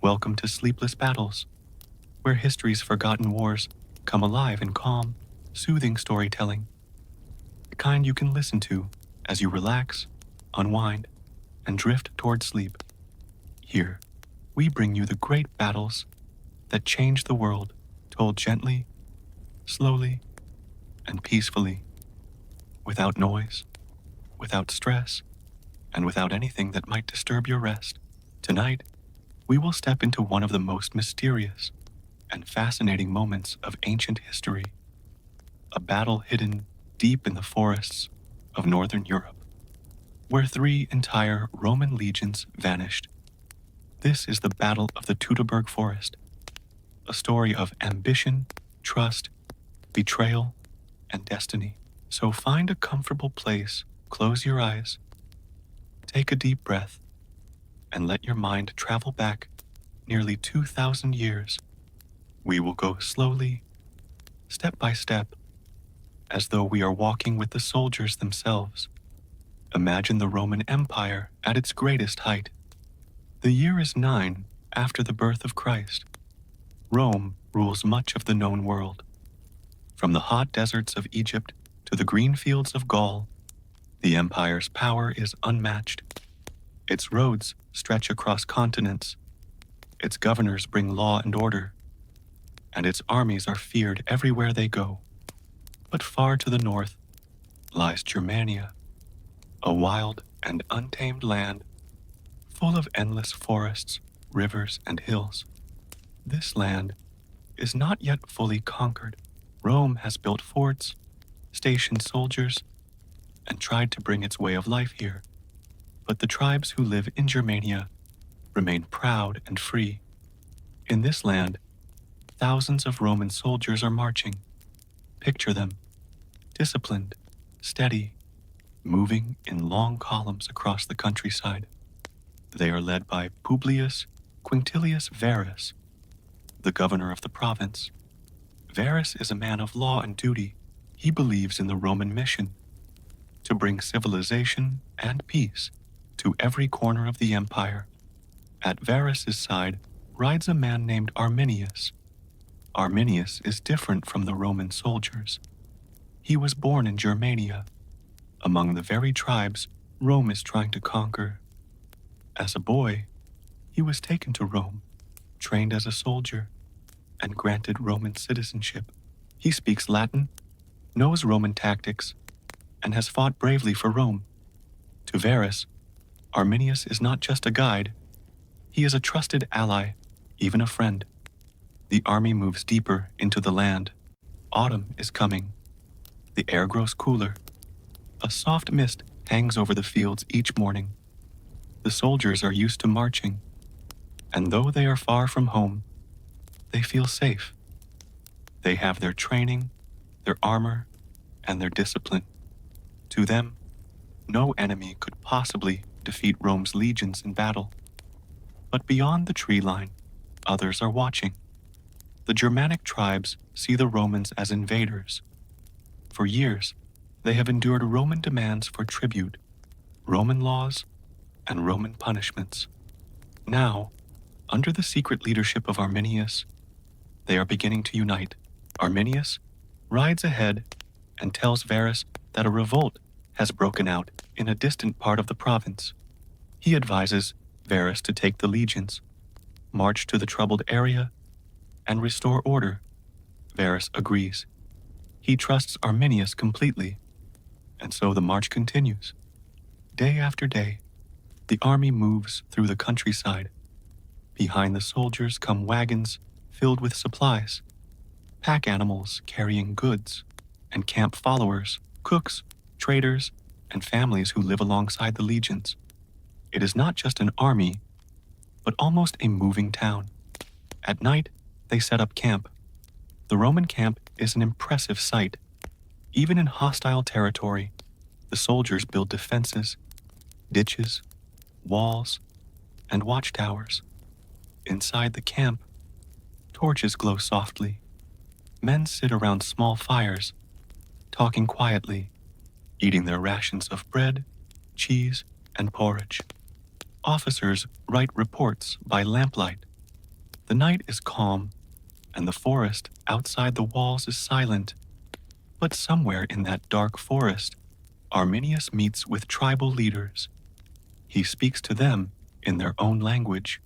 Welcome to Sleepless Battles, where history's forgotten wars come alive in calm, soothing storytelling. The kind you can listen to as you relax, unwind, and drift toward sleep. Here, we bring you the great battles that changed the world, told gently, slowly, and peacefully, without noise, without stress, and without anything that might disturb your rest. Tonight, we will step into one of the most mysterious and fascinating moments of ancient history, a battle hidden deep in the forests of northern Europe, where 3 entire Roman legions vanished. This is the Battle of the Teutoburg Forest, a story of ambition, trust, betrayal, and destiny. So find a comfortable place, close your eyes, take a deep breath, and let your mind travel back nearly 2,000 years. We will go slowly, step by step, as though we are walking with the soldiers themselves. Imagine the Roman Empire at its greatest height. The year is 9 after the birth of Christ. Rome rules much of the known world. From the hot deserts of Egypt to the green fields of Gaul, the empire's power is unmatched. Its roads stretch across continents. Its governors bring law and order, and its armies are feared everywhere they go. But far to the north lies Germania, a wild and untamed land full of endless forests, rivers, and hills. This land is not yet fully conquered. Rome has built forts, stationed soldiers, and tried to bring its way of life here. But the tribes who live in Germania remain proud and free. In this land, thousands of Roman soldiers are marching. Picture them, disciplined, steady, moving in long columns across the countryside. They are led by Publius Quinctilius Varus, the governor of the province. Varus is a man of law and duty. He believes in the Roman mission to bring civilization and peace to every corner of the empire. At Varus's side rides a man named Arminius. Arminius is different from the Roman soldiers. He was born in Germania, among the very tribes Rome is trying to conquer. As a boy, he was taken to Rome, trained as a soldier, and granted Roman citizenship. He speaks Latin, knows Roman tactics, and has fought bravely for Rome. To Varus, Arminius is not just a guide, he is a trusted ally, even a friend. The army moves deeper into the land. Autumn is coming. The air grows cooler. A soft mist hangs over the fields each morning. The soldiers are used to marching, and though they are far from home, they feel safe. They have their training, their armor, and their discipline. To them, no enemy could possibly defeat Rome's legions in battle. But beyond the tree line, others are watching. The Germanic tribes see the Romans as invaders. For years, they have endured Roman demands for tribute, Roman laws, and Roman punishments. Now, under the secret leadership of Arminius, they are beginning to unite. Arminius rides ahead and tells Varus that a revolt has broken out in a distant part of the province. He advises Varus to take the legions, march to the troubled area, and restore order. Varus agrees. He trusts Arminius completely, and so the march continues. Day after day, the army moves through the countryside. Behind the soldiers come wagons filled with supplies, pack animals carrying goods, and camp followers, cooks, traders, and families who live alongside the legions. It is not just an army, but almost a moving town. At night, they set up camp. The Roman camp is an impressive sight. Even in hostile territory, the soldiers build defenses, ditches, walls, and watchtowers. Inside the camp, torches glow softly. Men sit around small fires, talking quietly, eating their rations of bread, cheese, and porridge. Officers write reports by lamplight, The night is calm, and the forest outside the walls is silent. But somewhere in that dark forest, Arminius meets with tribal leaders. He speaks to them in their own language,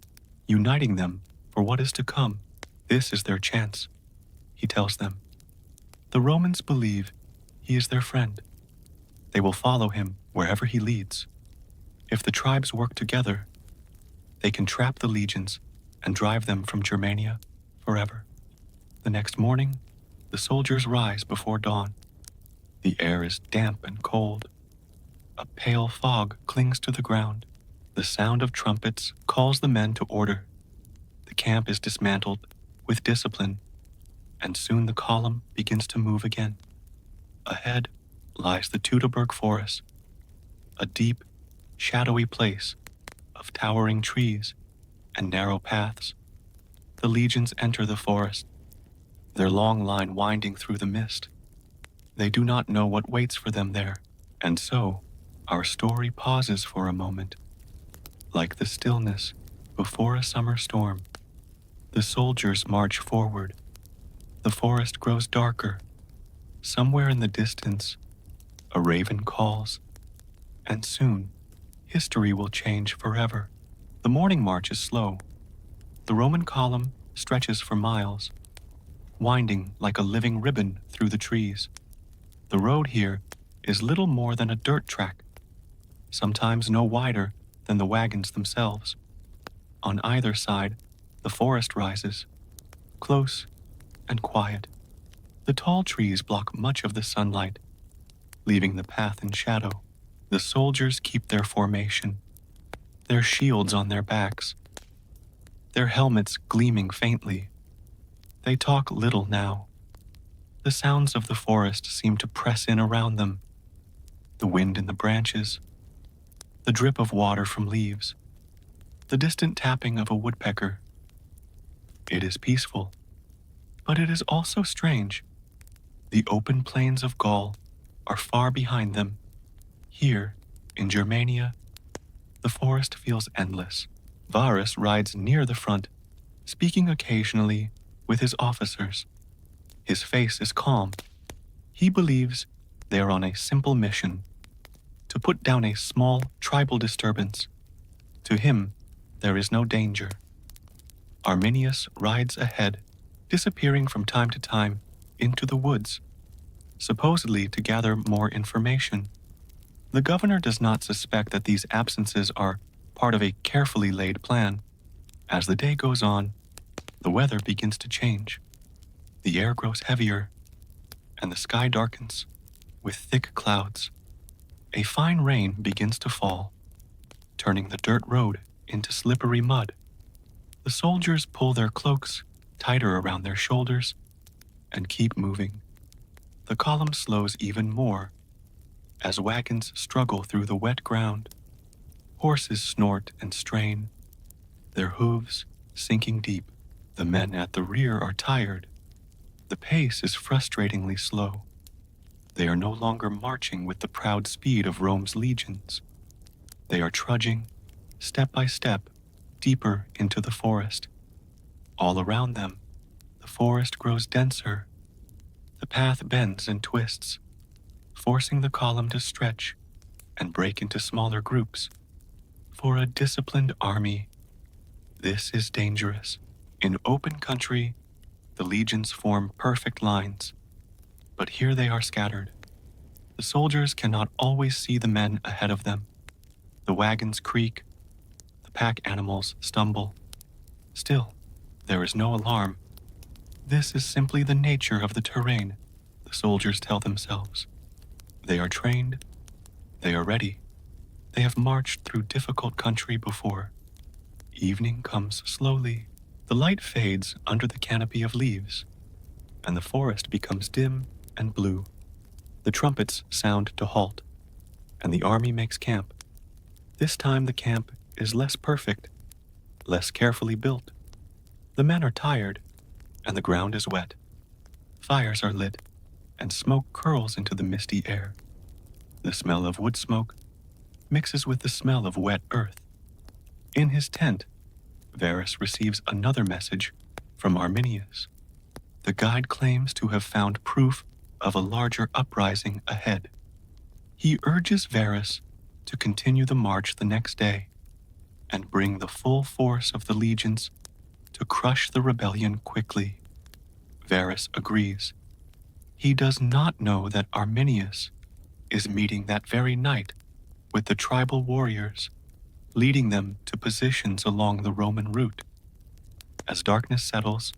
uniting them for what is to come. This is their chance, he tells them. The Romans believe he is their friend. They will follow him wherever he leads. If the tribes work together, they can trap the legions and drive them from Germania forever. The next morning, the soldiers rise before dawn. The air is damp and cold. A pale fog clings to the ground. The sound of trumpets calls the men to order. The camp is dismantled with discipline, and soon the column begins to move again. Ahead lies the Teutoburg Forest, a deep, shadowy place of towering trees and narrow paths. The legions enter the forest, their long line winding through the mist. They do not know what waits for them there, and so our story pauses for a moment. Like the stillness before a summer storm, the soldiers march forward. The forest grows darker. Somewhere in the distance, a raven calls, and soon, history will change forever. The morning march is slow. The Roman column stretches for miles, winding like a living ribbon through the trees. The road here is little more than a dirt track, sometimes no wider than the wagons themselves. On either side, the forest rises, close and quiet. The tall trees block much of the sunlight, leaving the path in shadow. The soldiers keep their formation, their shields on their backs, their helmets gleaming faintly. They talk little now. The sounds of the forest seem to press in around them. The wind in the branches, the drip of water from leaves, the distant tapping of a woodpecker. It is peaceful, but it is also strange. The open plains of Gaul are far behind them. Here, in Germania, the forest feels endless. Varus rides near the front, speaking occasionally with his officers. His face is calm. He believes they are on a simple mission, to put down a small tribal disturbance. To him, there is no danger. Arminius rides ahead, disappearing from time to time into the woods, supposedly to gather more information. The governor does not suspect that these absences are part of a carefully laid plan. As the day goes on, the weather begins to change. The air grows heavier, and the sky darkens with thick clouds. A fine rain begins to fall, turning the dirt road into slippery mud. The soldiers pull their cloaks tighter around their shoulders and keep moving. The column slows even more as wagons struggle through the wet ground. Horses snort and strain, their hooves sinking deep. The men at the rear are tired. The pace is frustratingly slow. They are no longer marching with the proud speed of Rome's legions. They are trudging, step by step, deeper into the forest. All around them, the forest grows denser. The path bends and twists, forcing the column to stretch and break into smaller groups. For a disciplined army, this is dangerous. In open country, the legions form perfect lines, but here they are scattered. The soldiers cannot always see the men ahead of them. The wagons creak, the pack animals stumble. Still, there is no alarm. This is simply the nature of the terrain, the soldiers tell themselves. They are trained, they are ready. They have marched through difficult country before. Evening comes slowly. The light fades under the canopy of leaves, and the forest becomes dim and blue. The trumpets sound to halt, and the army makes camp. This time the camp is less perfect, less carefully built. The men are tired, and the ground is wet. Fires are lit, and smoke curls into the misty air. The smell of wood smoke mixes with the smell of wet earth. In his tent, Varus receives another message from Arminius. The guide claims to have found proof of a larger uprising ahead. He urges Varus to continue the march the next day and bring the full force of the legions to crush the rebellion quickly. Varus agrees. He does not know that Arminius is meeting that very night with the tribal warriors, leading them to positions along the Roman route. As darkness settles,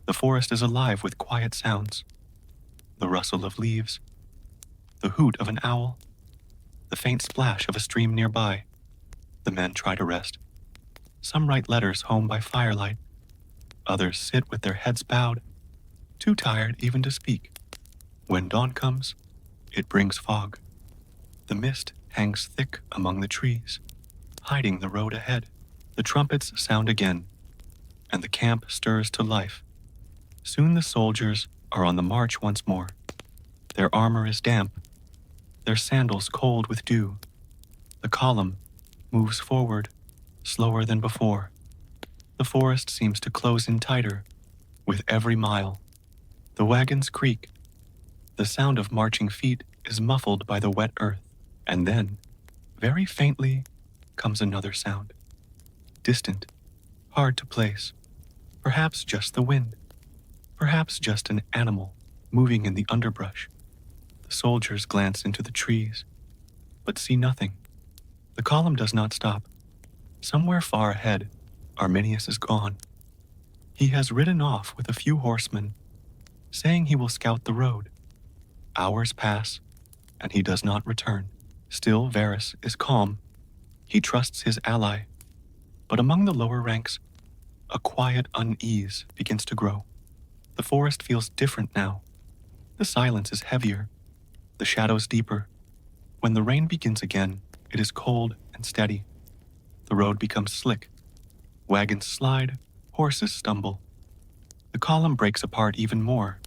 the forest is alive with quiet sounds. The rustle of leaves, the hoot of an owl, the faint splash of a stream nearby. The men try to rest. Some write letters home by firelight. Others sit with their heads bowed, too tired even to speak. When dawn comes, it brings fog. The mist hangs thick among the trees, hiding the road ahead. The trumpets sound again, and the camp stirs to life. Soon the soldiers are on the march once more. Their armor is damp, their sandals cold with dew. The column moves forward, slower than before. The forest seems to close in tighter with every mile. The wagons creak. The sound of marching feet is muffled by the wet earth. And then, very faintly, comes another sound. Distant, hard to place. Perhaps just the wind. Perhaps just an animal moving in the underbrush. The soldiers glance into the trees, but see nothing. The column does not stop. Somewhere far ahead, Arminius is gone. He has ridden off with a few horsemen, saying he will scout the road. Hours pass, and he does not return. Still, Varus is calm. He trusts his ally. But among the lower ranks, a quiet unease begins to grow. The forest feels different now. The silence is heavier, the shadows deeper. When the rain begins again, it is cold and steady. The road becomes slick. Wagons slide, horses stumble. The column breaks apart even more.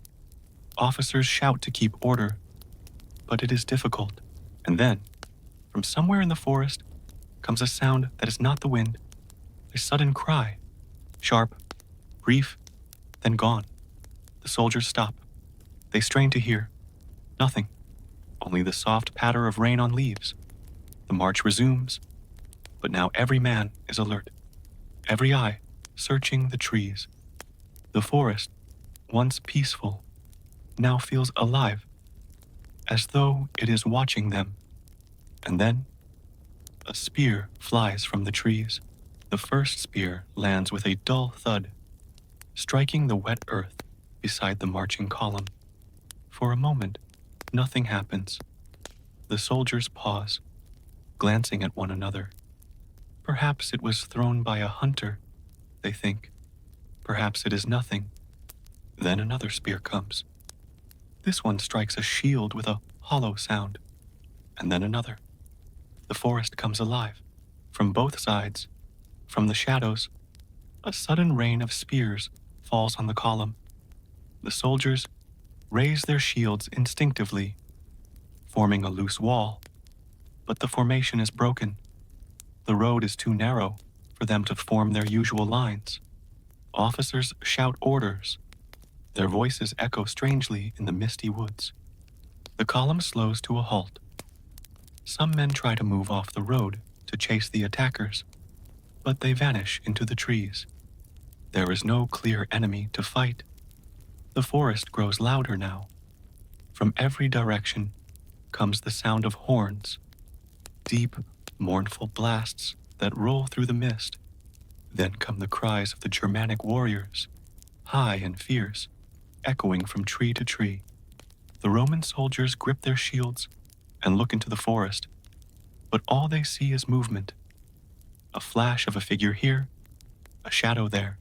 Officers shout to keep order, but it is difficult. And then, from somewhere in the forest, comes a sound that is not the wind, a sudden cry, sharp, brief, then gone. The soldiers stop. They strain to hear. Nothing, only the soft patter of rain on leaves. The march resumes, but now every man is alert, every eye searching the trees. The forest, once peaceful, now feels alive, as though it is watching them. And then, a spear flies from the trees. The first spear lands with a dull thud, striking the wet earth beside the marching column. For a moment, nothing happens. The soldiers pause, glancing at one another. Perhaps it was thrown by a hunter, they think. Perhaps it is nothing. Then another spear comes. This one strikes a shield with a hollow sound, and then another. The forest comes alive. From both sides, from the shadows, a sudden rain of spears falls on the column. The soldiers raise their shields instinctively, forming a loose wall. But the formation is broken. The road is too narrow for them to form their usual lines. Officers shout orders. Their voices echo strangely in the misty woods. The column slows to a halt. Some men try to move off the road to chase the attackers, but they vanish into the trees. There is no clear enemy to fight. The forest grows louder now. From every direction comes the sound of horns, deep, mournful blasts that roll through the mist. Then come the cries of the Germanic warriors, high and fierce, echoing from tree to tree. The Roman soldiers grip their shields and look into the forest, but all they see is movement. A flash of a figure here, a shadow there,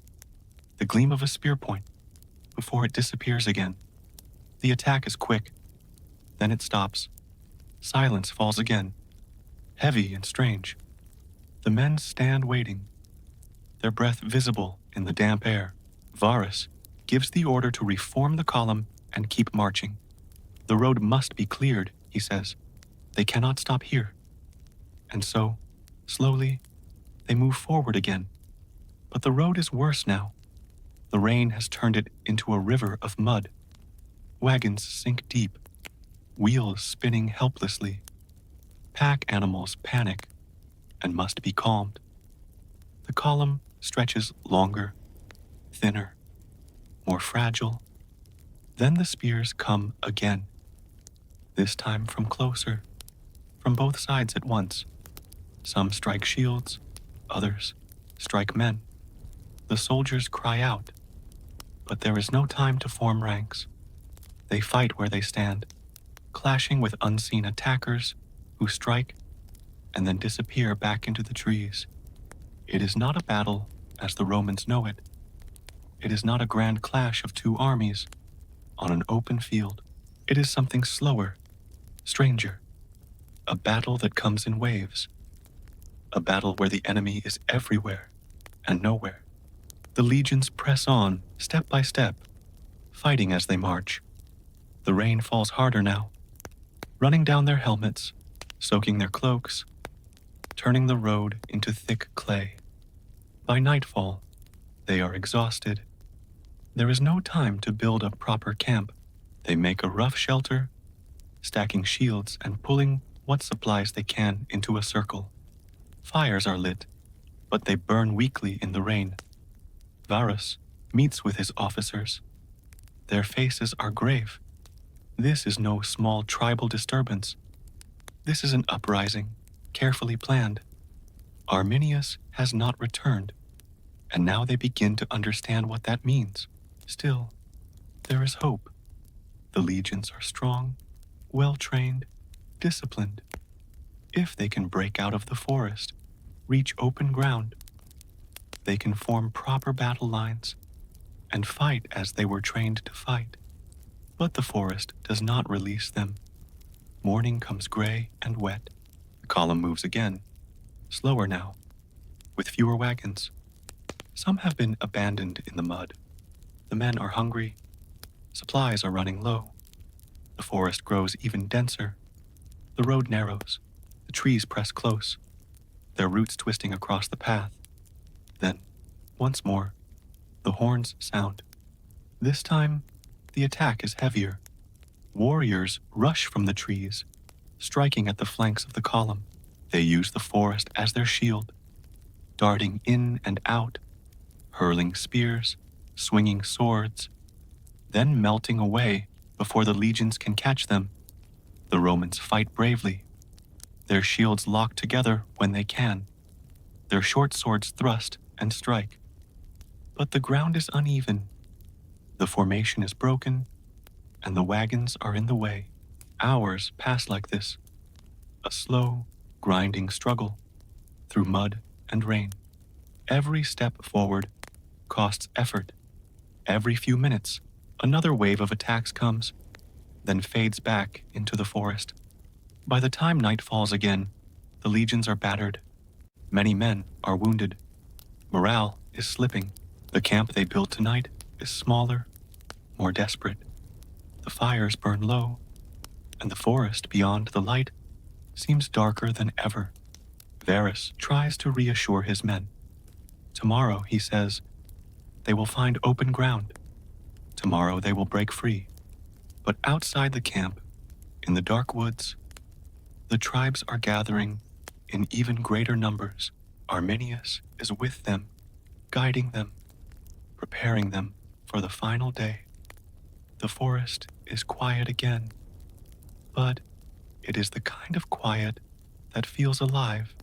the gleam of a spear point, before it disappears again. The attack is quick, then it stops. Silence falls again, heavy and strange. The men stand waiting, their breath visible in the damp air. Varus gives the order to reform the column and keep marching. The road must be cleared, he says. They cannot stop here. And so, slowly, they move forward again. But the road is worse now. The rain has turned it into a river of mud. Wagons sink deep, wheels spinning helplessly. Pack animals panic and must be calmed. The column stretches longer, thinner, more fragile. Then the spears come again, this time from closer, from both sides at once. Some strike shields, others strike men. The soldiers cry out, but there is no time to form ranks. They fight where they stand, clashing with unseen attackers who strike and then disappear back into the trees. It is not a battle as the Romans know it. It is not a grand clash of two armies on an open field. It is something slower, stranger, a battle that comes in waves, a battle where the enemy is everywhere and nowhere. The legions press on, step by step, fighting as they march. The rain falls harder now, running down their helmets, soaking their cloaks, turning the road into thick clay. By nightfall, they are exhausted. There is no time to build a proper camp. They make a rough shelter, stacking shields and pulling what supplies they can into a circle. Fires are lit, but they burn weakly in the rain. Varus meets with his officers. Their faces are grave. This is no small tribal disturbance. This is an uprising, carefully planned. Arminius has not returned, and now they begin to understand what that means. Still, there is hope. The legions are strong, well-trained, disciplined. If they can break out of the forest, reach open ground, they can form proper battle lines and fight as they were trained to fight. But the forest does not release them. Morning comes gray and wet. The column moves again, slower now, with fewer wagons. Some have been abandoned in the mud. The men are hungry. Supplies are running low. The forest grows even denser. The road narrows. The trees press close, their roots twisting across the path. Then, once more, the horns sound. This time, the attack is heavier. Warriors rush from the trees, striking at the flanks of the column. They use the forest as their shield, darting in and out, hurling spears, swinging swords, then melting away before the legions can catch them. The Romans fight bravely, their shields lock together when they can, their short swords thrust and strike. But the ground is uneven, the formation is broken, and the wagons are in the way. Hours pass like this, a slow, grinding struggle through mud and rain. Every step forward costs effort. Every few minutes, another wave of attacks comes, then fades back into the forest. By the time night falls again, the legions are battered. Many men are wounded. Morale is slipping. The camp they built tonight is smaller, more desperate. The fires burn low, and the forest beyond the light seems darker than ever. Varus tries to reassure his men. Tomorrow, he says, they will find open ground. Tomorrow they will break free. But outside the camp, in the dark woods, the tribes are gathering in even greater numbers. Arminius is with them, guiding them, preparing them for the final day. The forest is quiet again, but it is the kind of quiet that feels alive,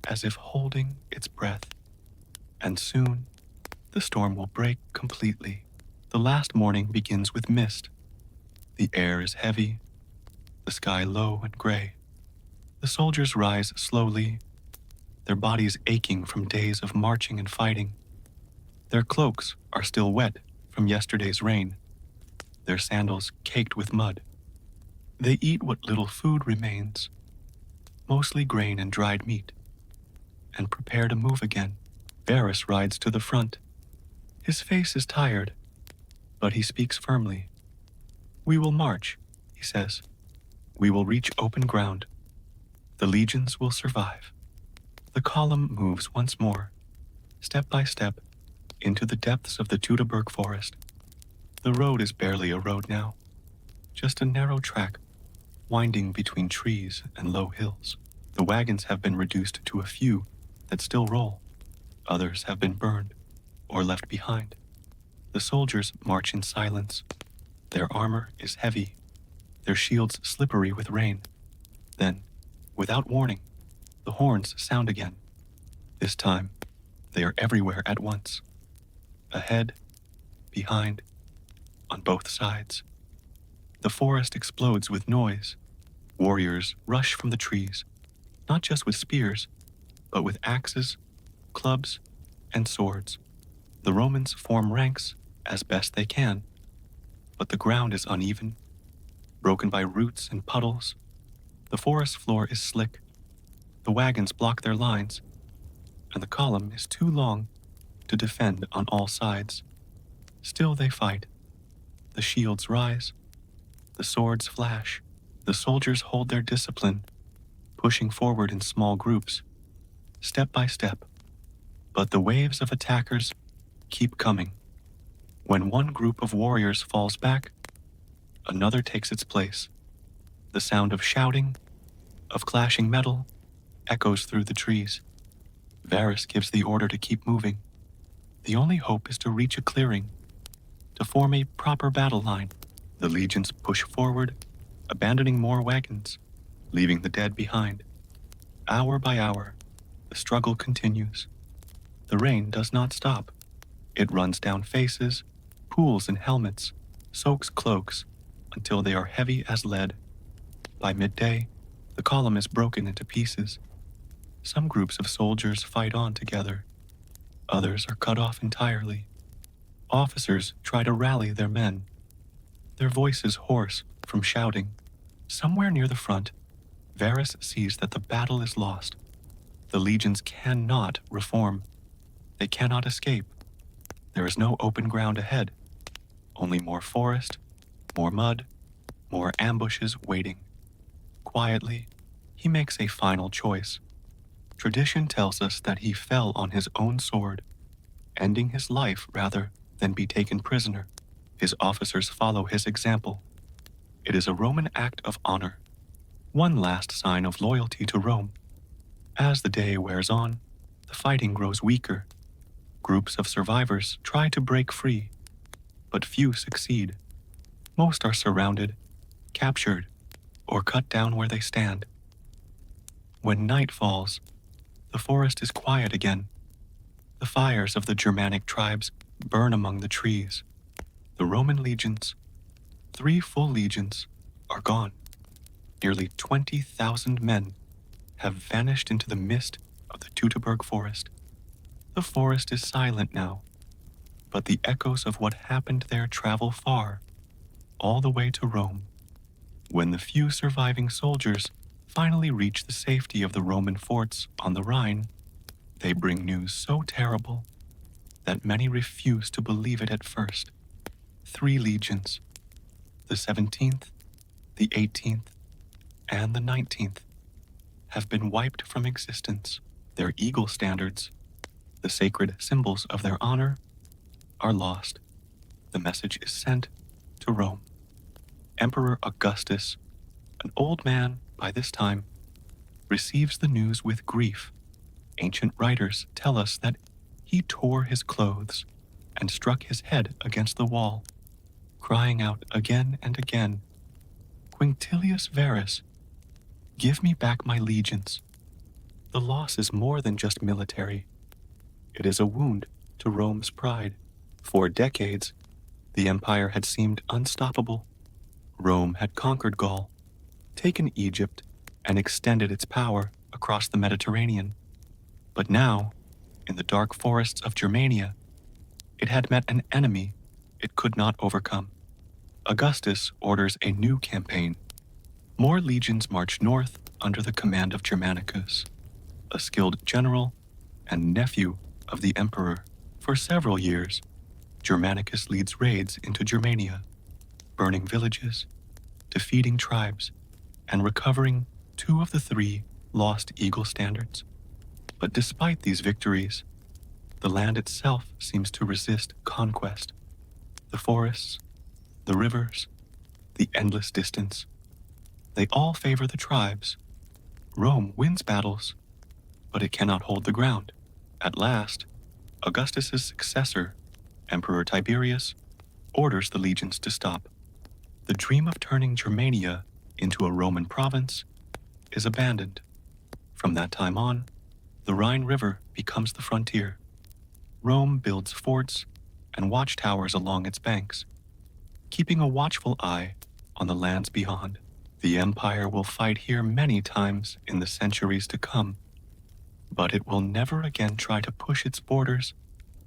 as if holding its breath. And soon, the storm will break completely. The last morning begins with mist. The air is heavy, the sky low and gray. The soldiers rise slowly, their bodies aching from days of marching and fighting. Their cloaks are still wet from yesterday's rain, their sandals caked with mud. They eat what little food remains, mostly grain and dried meat, and prepare to move again. Varus rides to the front. His face is tired, but he speaks firmly. "We will march," he says. "We will reach open ground. The legions will survive." The column moves once more, step by step, into the depths of the Teutoburg Forest. The road is barely a road now, just a narrow track winding between trees and low hills. The wagons have been reduced to a few that still roll. Others have been burned or left behind. The soldiers march in silence. Their armor is heavy, their shields slippery with rain. Then, without warning, the horns sound again. This time, they are everywhere at once. Ahead, behind, on both sides. The forest explodes with noise. Warriors rush from the trees, not just with spears, but with axes, clubs, and swords. The Romans form ranks as best they can, but the ground is uneven, broken by roots and puddles. The forest floor is slick. The wagons block their lines, and the column is too long to defend on all sides. Still they fight. The shields rise. The swords flash. The soldiers hold their discipline, pushing forward in small groups, step by step. But the waves of attackers keep coming. When one group of warriors falls back, another takes its place. The sound of shouting, of clashing metal, echoes through the trees. Varus gives the order to keep moving. The only hope is to reach a clearing, to form a proper battle line. The legions push forward, abandoning more wagons, leaving the dead behind. Hour by hour, the struggle continues. The rain does not stop. It runs down faces, pools in helmets, soaks cloaks, until they are heavy as lead. By midday, the column is broken into pieces. Some groups of soldiers fight on together. Others are cut off entirely. Officers try to rally their men, their voices hoarse from shouting. Somewhere near the front, Varus sees that the battle is lost. The legions cannot reform. They cannot escape. There is no open ground ahead. Only more forest, more mud, more ambushes waiting. Quietly, he makes a final choice. Tradition tells us that he fell on his own sword, ending his life rather than be taken prisoner. His officers follow his example. It is a Roman act of honor, one last sign of loyalty to Rome. As the day wears on, the fighting grows weaker. Groups of survivors try to break free, but few succeed. Most are surrounded, captured, or cut down where they stand. When night falls, the forest is quiet again. The fires of the Germanic tribes burn among the trees. The Roman legions, 3 full legions, are gone. Nearly 20,000 men have vanished into the mist of the Teutoburg Forest. The forest is silent now, but the echoes of what happened there travel far, all the way to Rome. When the few surviving soldiers finally reach the safety of the Roman forts on the Rhine, they bring news so terrible that many refuse to believe it at first. 3 legions, the 17th, the 18th, and the 19th, have been wiped from existence. Their eagle standards, the sacred symbols of their honor, are lost. The message is sent to Rome. Emperor Augustus, an old man by this time, receives the news with grief. Ancient writers tell us that he tore his clothes and struck his head against the wall, crying out again and again, "Quintilius Varus, give me back my legions." The loss is more than just military. It is a wound to Rome's pride. For decades, the empire had seemed unstoppable. Rome had conquered Gaul, taken Egypt, and extended its power across the Mediterranean. But now, in the dark forests of Germania, it had met an enemy it could not overcome. Augustus orders a new campaign. More legions march north under the command of Germanicus, a skilled general and nephew of the emperor. For several years, Germanicus leads raids into Germania, burning villages, defeating tribes, and recovering 2 of the 3 lost eagle standards. But despite these victories, The land itself seems to resist conquest. The forests, the rivers, the endless distance, they all favor the tribes. Rome wins battles, but it cannot hold the ground. At last, Augustus's successor, Emperor Tiberius, orders the legions to stop. The dream of turning Germania into a Roman province is abandoned. From that time on, the Rhine River becomes the frontier. Rome builds forts and watchtowers along its banks, keeping a watchful eye on the lands beyond. The empire will fight here many times in the centuries to come, but it will never again try to push its borders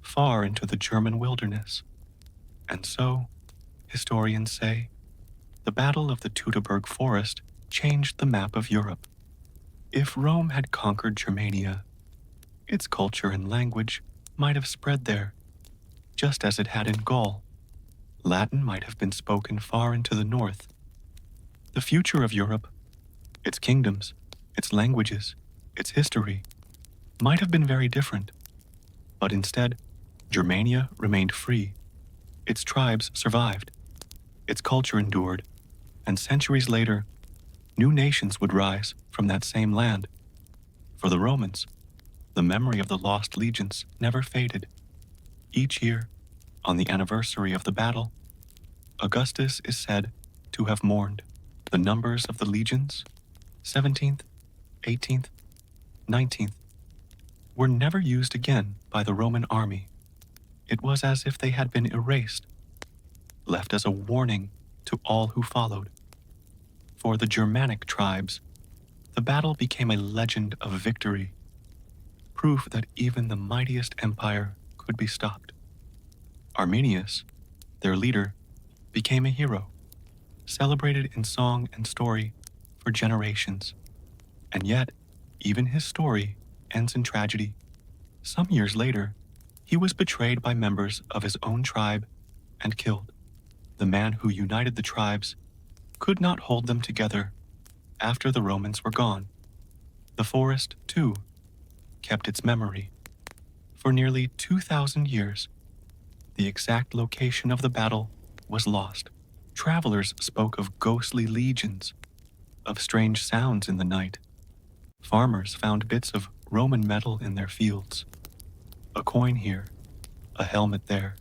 far into the German wilderness. And so, historians say, the Battle of the Teutoburg Forest changed the map of Europe. If Rome had conquered Germania, its culture and language might have spread there, just as it had in Gaul. Latin might have been spoken far into the north. The future of Europe, its kingdoms, its languages, its history, might have been very different. But instead, Germania remained free. Its tribes survived. Its culture endured. And centuries later, new nations would rise from that same land. For the Romans, the memory of the lost legions never faded. Each year, on the anniversary of the battle, Augustus is said to have mourned. The numbers of the legions, 17th, 18th, 19th, were never used again by the Roman army. It was as if they had been erased, left as a warning to all who followed. For the Germanic tribes, the battle became a legend of victory, proof that even the mightiest empire could be stopped. Arminius, their leader, became a hero, celebrated in song and story for generations. And yet, even his story ends in tragedy. Some years later, he was betrayed by members of his own tribe and killed. The man who united the tribes could not hold them together after the Romans were gone. The forest, too, kept its memory. For nearly 2,000 years, the exact location of the battle was lost. Travelers spoke of ghostly legions, of strange sounds in the night. Farmers found bits of Roman metal in their fields. A coin here, a helmet there.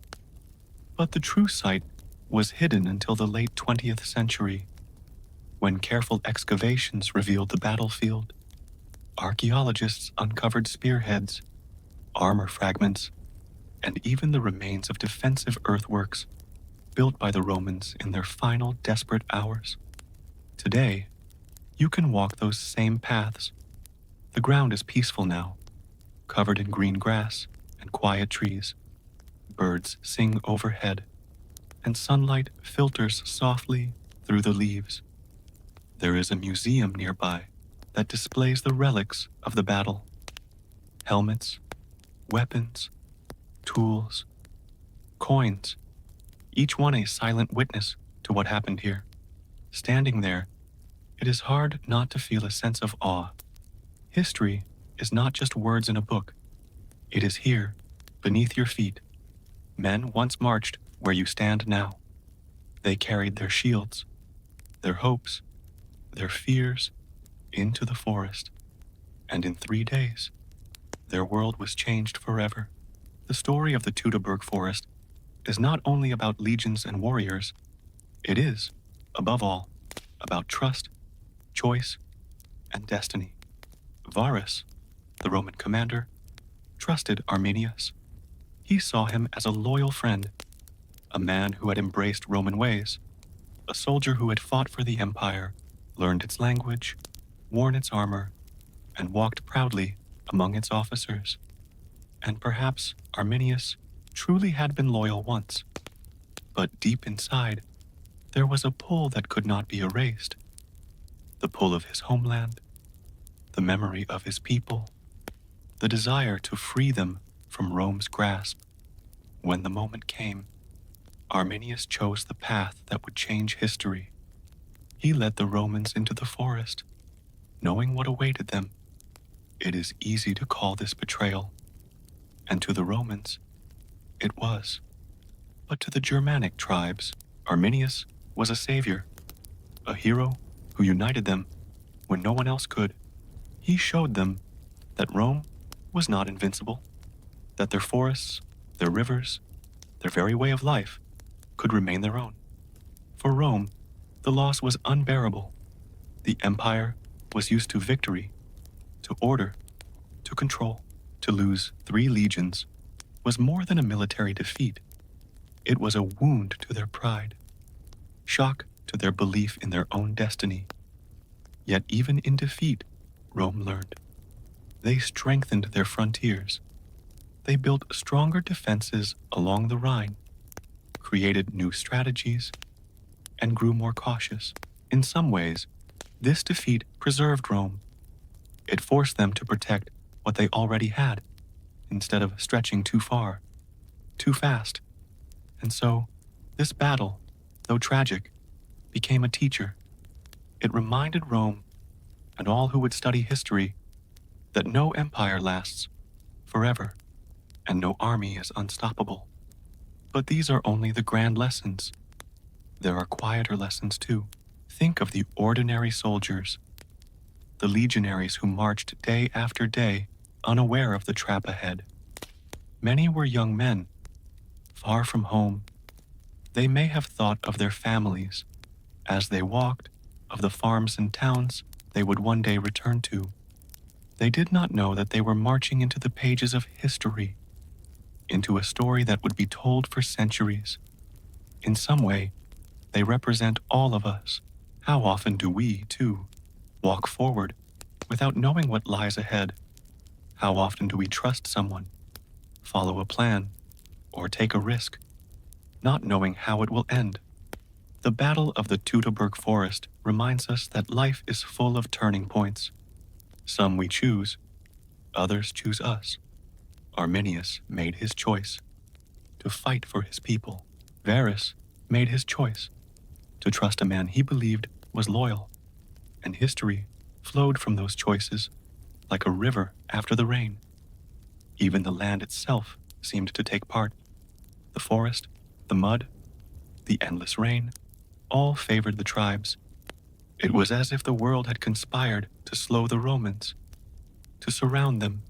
But the true site was hidden until the late 20th century, when careful excavations revealed the battlefield. Archaeologists uncovered spearheads, armor fragments, and even the remains of defensive earthworks built by the Romans in their final desperate hours. Today, you can walk those same paths. The ground is peaceful now, covered in green grass and quiet trees. Birds sing overhead, and sunlight filters softly through the leaves. There is a museum nearby that displays the relics of the battle. Helmets, weapons, tools, coins, each one a silent witness to what happened here. Standing there, it is hard not to feel a sense of awe. History is not just words in a book. It is here, beneath your feet. Men once marched where you stand now. They carried their shields, their hopes, their fears into the forest. And in 3 days, their world was changed forever. The story of the Teutoburg Forest is not only about legions and warriors, it is, above all, about trust, choice, and destiny. Varus, the Roman commander, trusted Arminius. He saw him as a loyal friend, a man who had embraced Roman ways, a soldier who had fought for the empire, learned its language, worn its armor, and walked proudly among its officers. And perhaps Arminius truly had been loyal once, but deep inside, there was a pull that could not be erased. The pull of his homeland, the memory of his people, the desire to free them from Rome's grasp. When the moment came, Arminius chose the path that would change history. He led the Romans into the forest, knowing what awaited them. It is easy to call this betrayal, and to the Romans, it was. But to the Germanic tribes, Arminius was a savior, a hero who united them when no one else could. He showed them that Rome was not invincible, that their forests, their rivers, their very way of life could remain their own. For Rome, the loss was unbearable. The empire was used to victory, to order, to control. To lose 3 legions was more than a military defeat. It was a wound to their pride, shock to their belief in their own destiny. Yet even in defeat, Rome learned. They strengthened their frontiers. They built stronger defenses along the Rhine, created new strategies, and grew more cautious. In some ways, this defeat preserved Rome. It forced them to protect what they already had, instead of stretching too far, too fast. And so, this battle, though tragic, became a teacher. It reminded Rome, and all who would study history, that no empire lasts forever, and no army is unstoppable. But these are only the grand lessons. There are quieter lessons too. Think of the ordinary soldiers, the legionaries who marched day after day, unaware of the trap ahead. Many were young men, far from home. They may have thought of their families as they walked, of the farms and towns they would one day return to. They did not know that they were marching into the pages of history, into a story that would be told for centuries. In some way, they represent all of us. How often do we, too, walk forward without knowing what lies ahead? How often do we trust someone, follow a plan, or take a risk, not knowing how it will end? The Battle of the Teutoburg Forest reminds us that life is full of turning points. Some we choose, others choose us. Arminius made his choice to fight for his people. Varus made his choice to trust a man he believed was loyal, and history flowed from those choices like a river after the rain. Even the land itself seemed to take part. The forest, the mud, the endless rain, all favored the tribes. It was as if the world had conspired to slow the Romans, to surround them,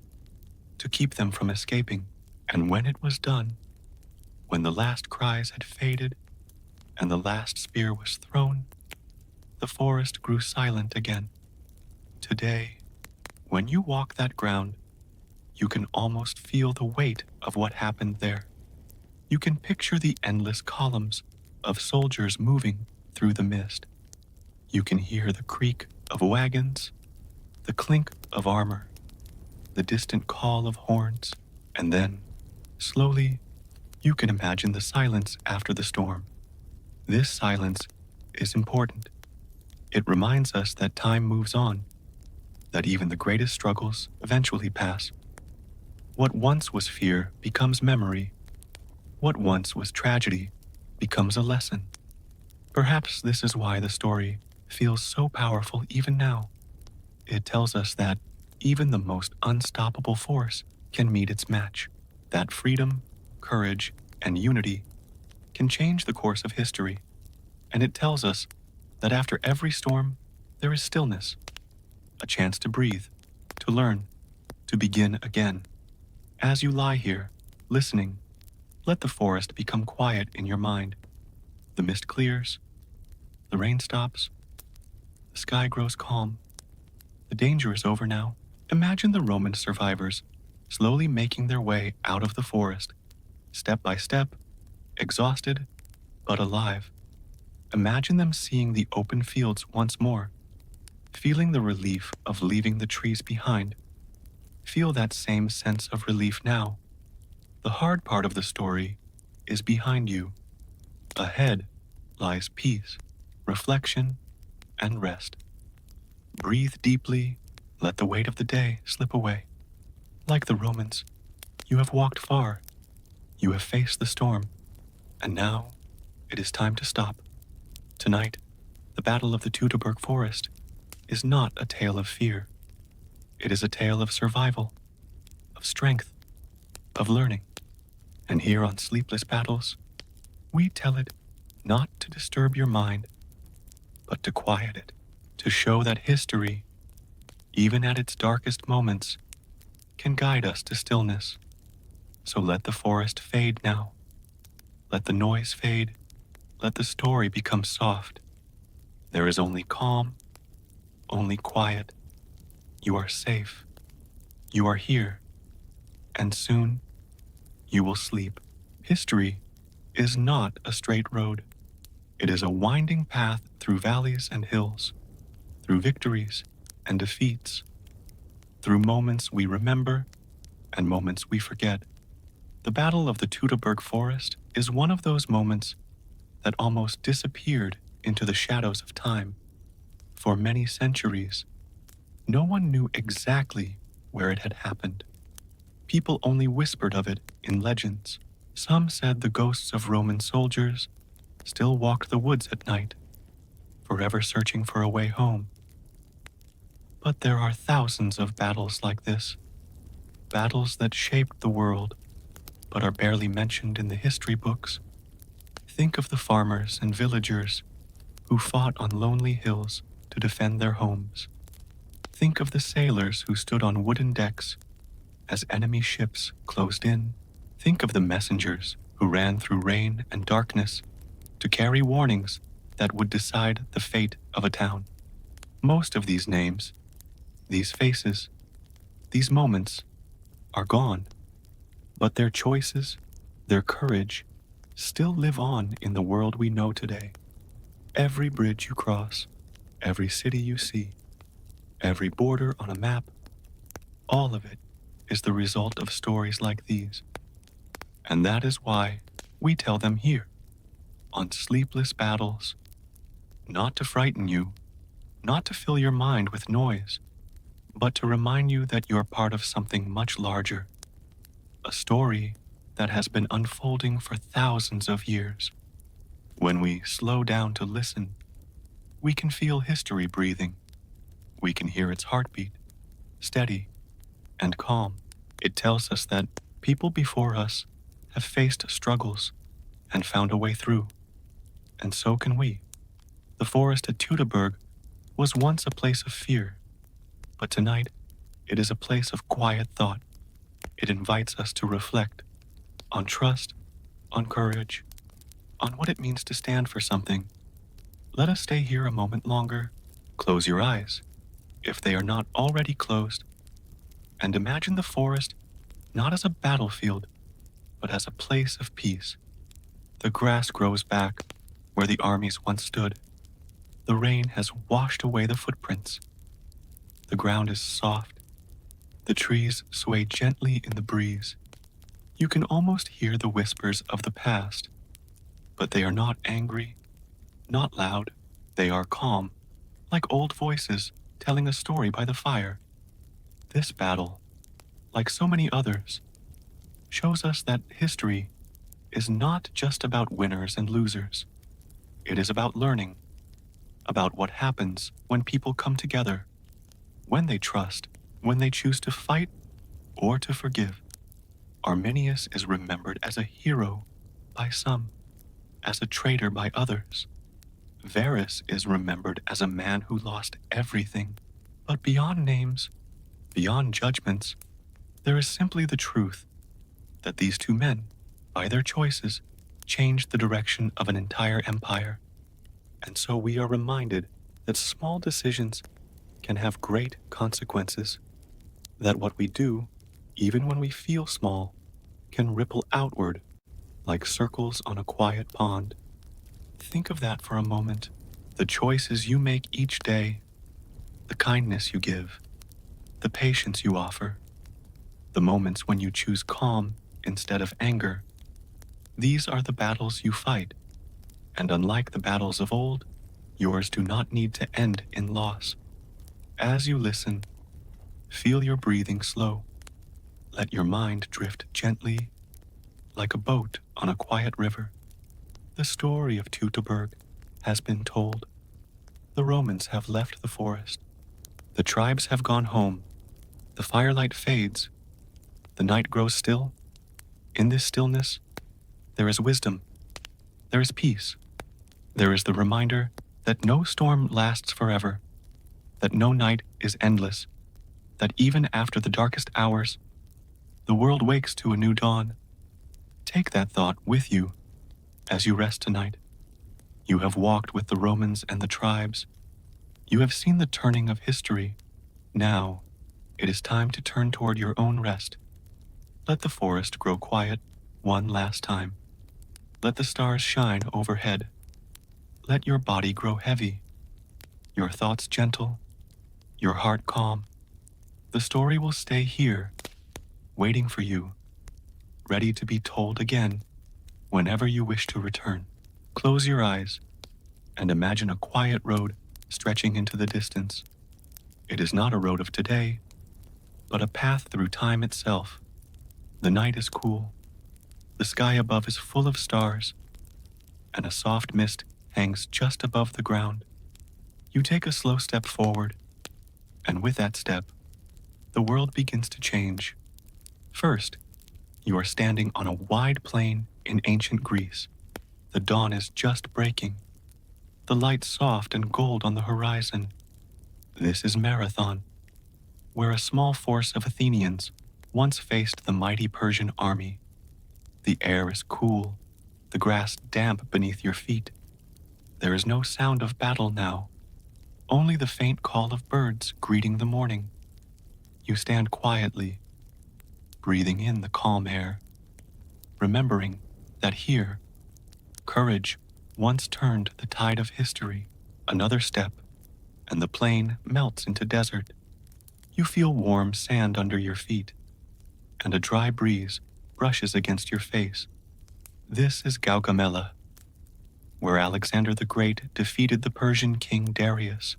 to keep them from escaping. And when it was done, when the last cries had faded and the last spear was thrown, the forest grew silent again. Today, when you walk that ground, you can almost feel the weight of what happened there. You can picture the endless columns of soldiers moving through the mist. You can hear the creak of wagons, the clink of armor, the distant call of horns, and then, slowly, you can imagine the silence after the storm. This silence is important. It reminds us that time moves on, that even the greatest struggles eventually pass. What once was fear becomes memory. What once was tragedy becomes a lesson. Perhaps this is why the story feels so powerful even now. It tells us that even the most unstoppable force can meet its match, that freedom, courage, and unity can change the course of history. And it tells us that after every storm, there is stillness, a chance to breathe, to learn, to begin again. As you lie here, listening, let the forest become quiet in your mind. The mist clears, the rain stops, the sky grows calm. The danger is over now. Imagine the Roman survivors slowly making their way out of the forest, step by step, exhausted, but alive. Imagine them seeing the open fields once more, feeling the relief of leaving the trees behind. Feel that same sense of relief now. The hard part of the story is behind you. Ahead lies peace, reflection, and rest. Breathe deeply, let the weight of the day slip away. Like the Romans, you have walked far, you have faced the storm, and now it is time to stop. Tonight, the Battle of the Teutoburg Forest is not a tale of fear. It is a tale of survival, of strength, of learning. And here on Sleepless Battles, we tell it not to disturb your mind, but to quiet it, to show that history, even at its darkest moments, can guide us to stillness. So let the forest fade now. Let the noise fade. Let the story become soft. There is only calm, only quiet. You are safe. You are here. And soon, you will sleep. History is not a straight road. It is a winding path through valleys and hills, through victories and defeats, through moments we remember and moments we forget. The Battle of the Teutoburg Forest is one of those moments that almost disappeared into the shadows of time. For many centuries, no one knew exactly where it had happened. People only whispered of it in legends. Some said the ghosts of Roman soldiers still walked the woods at night, forever searching for a way home. But there are thousands of battles like this, battles that shaped the world, but are barely mentioned in the history books. Think of the farmers and villagers who fought on lonely hills to defend their homes. Think of the sailors who stood on wooden decks as enemy ships closed in. Think of the messengers who ran through rain and darkness to carry warnings that would decide the fate of a town. Most of these names, these faces, these moments are gone, but their choices, their courage, still live on in the world we know today. Every bridge you cross, every city you see, every border on a map, all of it is the result of stories like these. And that is why we tell them here, on Sleepless Battles, not to frighten you, not to fill your mind with noise, but to remind you that you're part of something much larger, a story that has been unfolding for thousands of years. When we slow down to listen, we can feel history breathing. We can hear its heartbeat, steady and calm. It tells us that people before us have faced struggles and found a way through. And so can we. The forest at Teutoburg was once a place of fear, but tonight it is a place of quiet thought. It invites us to reflect on trust, on courage, on what it means to stand for something. Let us stay here a moment longer. Close your eyes, if they are not already closed, and imagine the forest not as a battlefield, but as a place of peace. The grass grows back where the armies once stood. The rain has washed away the footprints. The ground is soft. The trees sway gently in the breeze. You can almost hear the whispers of the past, but they are not angry, not loud. They are calm, like old voices telling a story by the fire. This battle, like so many others, shows us that history is not just about winners and losers. It is about learning, about what happens when people come together, when they trust, when they choose to fight or to forgive. Arminius is remembered as a hero by some, as a traitor by others. Varus is remembered as a man who lost everything. But beyond names, beyond judgments, there is simply the truth that these two men, by their choices, changed the direction of an entire empire. And so we are reminded that small decisions can have great consequences, that what we do, even when we feel small, can ripple outward like circles on a quiet pond. Think of that for a moment. The choices you make each day, the kindness you give, the patience you offer, the moments when you choose calm instead of anger. These are the battles you fight, and unlike the battles of old, yours do not need to end in loss. As you listen, feel your breathing slow. Let your mind drift gently, like a boat on a quiet river. The story of Teutoburg has been told. The Romans have left the forest. The tribes have gone home. The firelight fades. The night grows still, In this stillness, there is wisdom, there is peace, there is the reminder that no storm lasts forever, that no night is endless, that even after the darkest hours, the world wakes to a new dawn. Take that thought with you as you rest tonight. You have walked with the Romans and the tribes. You have seen the turning of history. Now, it is time to turn toward your own rest. Let the forest grow quiet one last time. Let the stars shine overhead. Let your body grow heavy, your thoughts gentle, your heart calm. The story will stay here, waiting for you, ready to be told again whenever you wish to return. Close your eyes and imagine a quiet road stretching into the distance. It is not a road of today, but a path through time itself. The night is cool, the sky above is full of stars, and a soft mist hangs just above the ground. You take a slow step forward, and with that step, the world begins to change. First, you are standing on a wide plain in ancient Greece. The dawn is just breaking, the light soft and gold on the horizon. This is Marathon, where a small force of Athenians once faced the mighty Persian army. The air is cool, the grass damp beneath your feet. There is no sound of battle now, only the faint call of birds greeting the morning. You stand quietly, breathing in the calm air, remembering that here, courage once turned the tide of history. Another step, and the plain melts into desert. You feel warm sand under your feet, and a dry breeze brushes against your face. This is Gaugamela, where Alexander the Great defeated the Persian king Darius.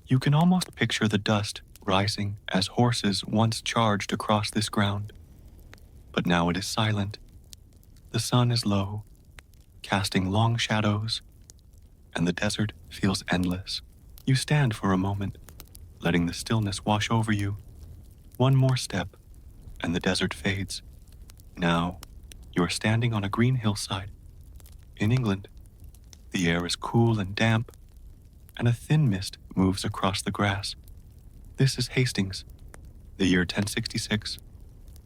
You can almost picture the dust rising as horses once charged across this ground. But now it is silent. The sun is low, casting long shadows, and the desert feels endless. You stand for a moment, letting the stillness wash over you. One more step, and the desert fades. Now, you are standing on a green hillside. In England, the air is cool and damp, and a thin mist moves across the grass. This is Hastings, the year 1066,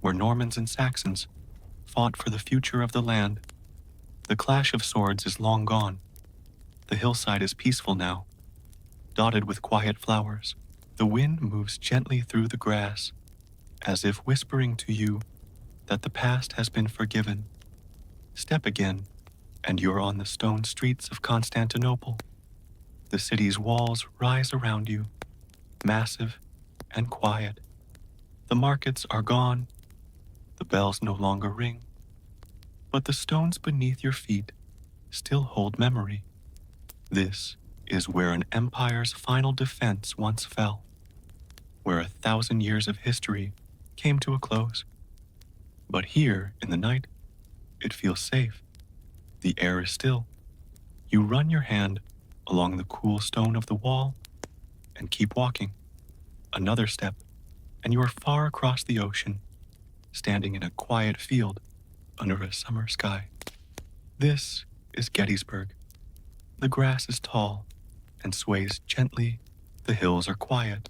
where Normans and Saxons fought for the future of the land. The clash of swords is long gone. The hillside is peaceful now, dotted with quiet flowers. The wind moves gently through the grass, as if whispering to you that the past has been forgiven. Step again, and you're on the stone streets of Constantinople. The city's walls rise around you, massive and quiet. The markets are gone, the bells no longer ring, but the stones beneath your feet still hold memory. This is where an empire's final defense once fell, where 1,000 years of history came to a close. But here, in the night, it feels safe. The air is still. You run your hand along the cool stone of the wall and keep walking. Another step, and you are far across the ocean, standing in a quiet field under a summer sky. This is Gettysburg. The grass is tall and sways gently. The hills are quiet.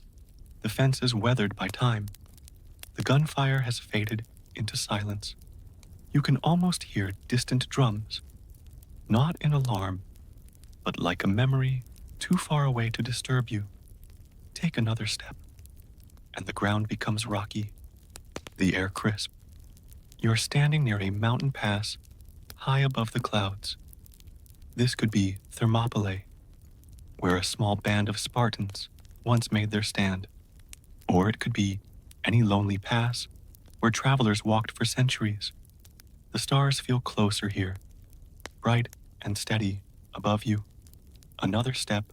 The fence is weathered by time. The gunfire has faded into silence. You can almost hear distant drums, not in alarm, but like a memory too far away to disturb you. Take another step, and the ground becomes rocky, the air crisp. You're standing near a mountain pass high above the clouds. This could be Thermopylae, where a small band of Spartans once made their stand. Or it could be any lonely pass where travelers walked for centuries. The stars feel closer here, bright and steady above you. Another step,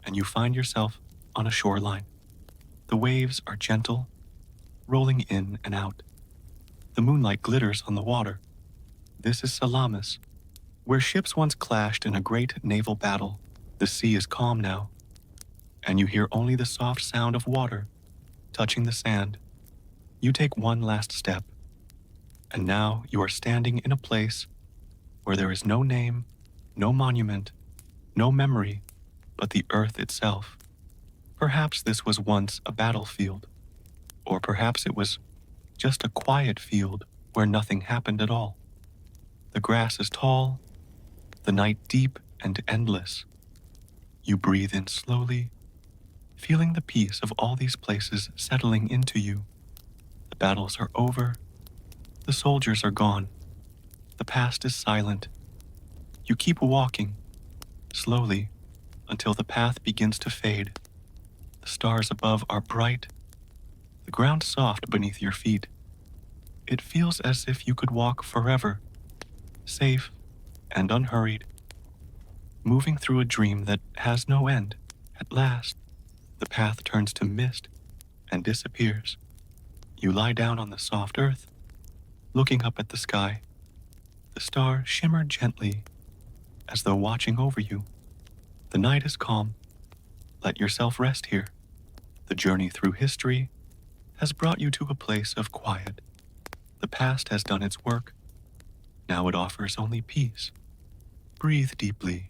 and you find yourself on a shoreline. The waves are gentle, rolling in and out. The moonlight glitters on the water. This is Salamis, where ships once clashed in a great naval battle. The sea is calm now, and you hear only the soft sound of water touching the sand. You take one last step, And now you are standing in a place where there is no name, no monument, no memory, but the earth itself. Perhaps this was once a battlefield, or perhaps it was just a quiet field where nothing happened at all. The grass is tall, the night deep and endless. You breathe in slowly, feeling the peace of all these places settling into you. The battles are over, the soldiers are gone, the past is silent. You keep walking, slowly, until the path begins to fade. The stars above are bright, the ground soft beneath your feet. It feels as if you could walk forever, safe and unhurried, moving through a dream that has no end. At last, the path turns to mist and disappears. You lie down on the soft earth, looking up at the sky. The stars shimmer gently, as though watching over you. The night is calm. Let yourself rest here. The journey through history has brought you to a place of quiet. The past has done its work. Now it offers only peace. Breathe deeply.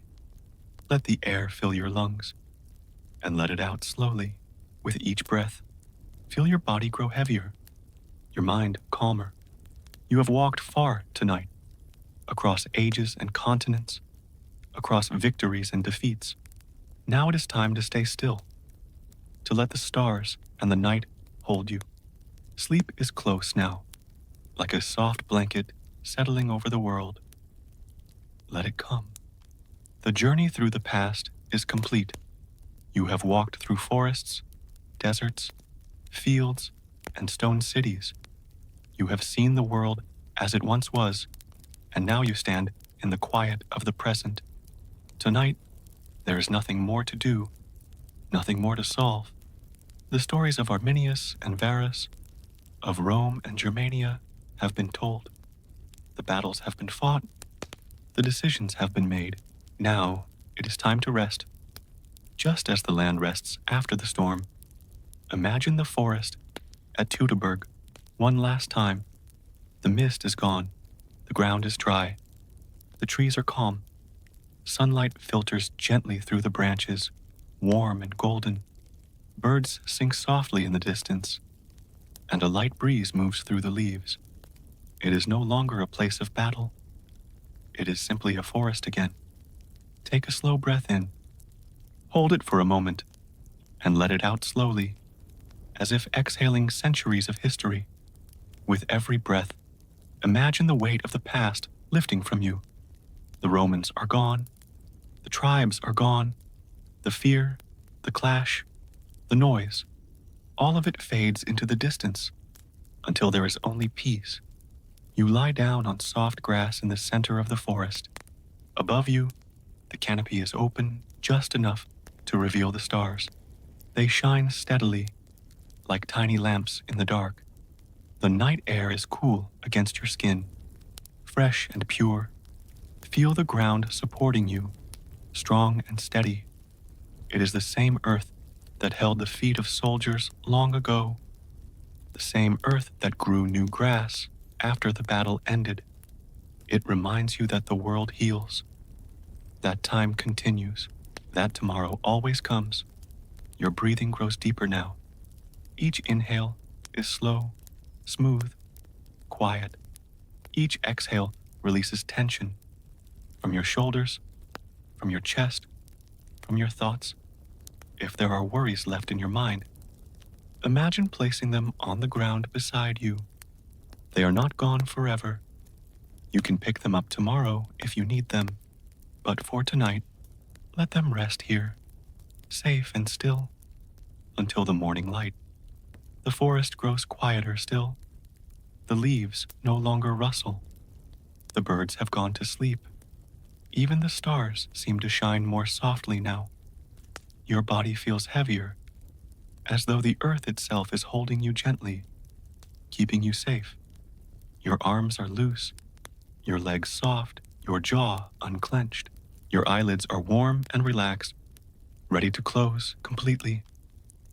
Let the air fill your lungs, and let it out slowly. With each breath, feel your body grow heavier, your mind calmer. You have walked far tonight, across ages and continents, across victories and defeats. Now it is time to stay still, to let the stars and the night hold you. Sleep is close now, like a soft blanket settling over the world. Let it come. The journey through the past is complete. You have walked through forests, deserts, fields, and stone cities. You have seen the world as it once was, and now you stand in the quiet of the present. Tonight, there is nothing more to do, nothing more to solve. The stories of Arminius and Varus, of Rome and Germania, have been told. The battles have been fought, the decisions have been made. Now, it is time to rest. Just as the land rests after the storm, imagine the forest at Teutoburg one last time. The mist is gone, the ground is dry, the trees are calm. Sunlight filters gently through the branches, warm and golden. Birds sing softly in the distance, and a light breeze moves through the leaves. It is no longer a place of battle. It is simply a forest again. Take a slow breath in. Hold it for a moment, and let it out slowly, as if exhaling centuries of history. With every breath, imagine the weight of the past lifting from you. The Romans are gone. The tribes are gone. The fear, the clash, the noise, all of it fades into the distance until there is only peace. You lie down on soft grass in the center of the forest. Above you, the canopy is open just enough to reveal the stars. They shine steadily, like tiny lamps in the dark. The night air is cool against your skin, fresh and pure. Feel the ground supporting you, strong and steady. It is the same earth that held the feet of soldiers long ago, the same earth that grew new grass after the battle ended. It reminds you that the world heals, that time continues, that tomorrow always comes. Your breathing grows deeper now. Each inhale is slow, smooth, quiet. Each exhale releases tension from your shoulders, from your chest, from your thoughts. If there are worries left in your mind, imagine placing them on the ground beside you. They are not gone forever. You can pick them up tomorrow if you need them, but for tonight, let them rest here, safe and still, until the morning light. The forest grows quieter still. The leaves no longer rustle. The birds have gone to sleep. Even the stars seem to shine more softly now. Your body feels heavier, as though the earth itself is holding you gently, keeping you safe. Your arms are loose, your legs soft, your jaw unclenched. Your eyelids are warm and relaxed, ready to close completely.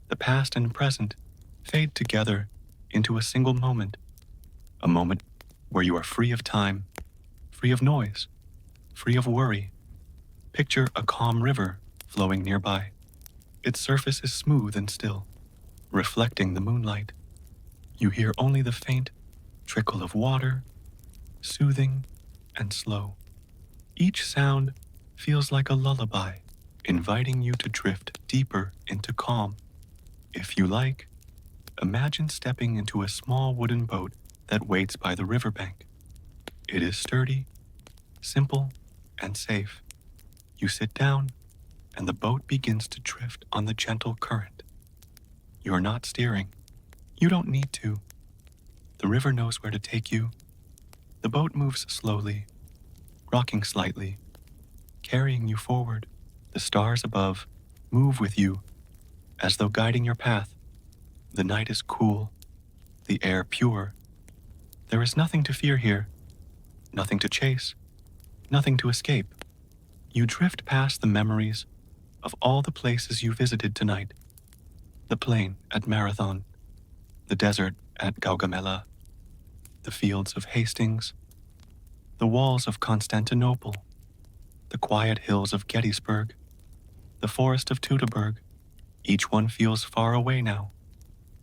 The past and present fade together into a single moment, a moment where you are free of time, free of noise, free of worry. Picture a calm river flowing nearby. Its surface is smooth and still, reflecting the moonlight. You hear only the faint trickle of water, soothing and slow. Each sound feels like a lullaby, inviting you to drift deeper into calm. If you like, imagine stepping into a small wooden boat that waits by the riverbank. It is sturdy, simple, and safe. You sit down, and the boat begins to drift on the gentle current. You're not steering. You don't need to. The river knows where to take you. The boat moves slowly, rocking slightly, carrying you forward. The stars above move with you, as though guiding your path. The night is cool, the air pure. There is nothing to fear here, nothing to chase, nothing to escape. You drift past the memories of all the places you visited tonight. The plain at Marathon, the desert at Gaugamela, the fields of Hastings, the walls of Constantinople, the quiet hills of Gettysburg, the forest of Teutoburg. Each one feels far away now,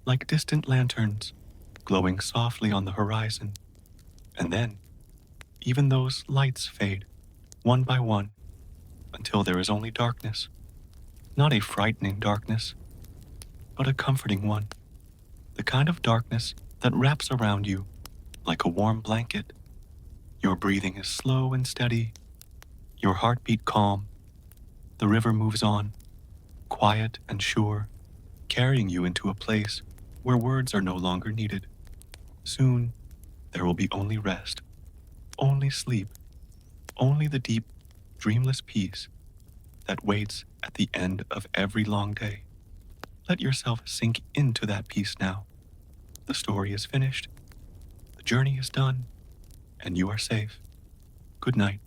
like distant lanterns glowing softly on the horizon. And then, even those lights fade, one by one, until there is only darkness. Not a frightening darkness, but a comforting one. The kind of darkness that wraps around you like a warm blanket. Your breathing is slow and steady, your heartbeat calm. The river moves on, quiet and sure, carrying you into a place where words are no longer needed. Soon, there will be only rest, only sleep, only the deep, dreamless peace that waits at the end of every long day. Let yourself sink into that peace now. The story is finished, the journey is done, and you are safe. Good night.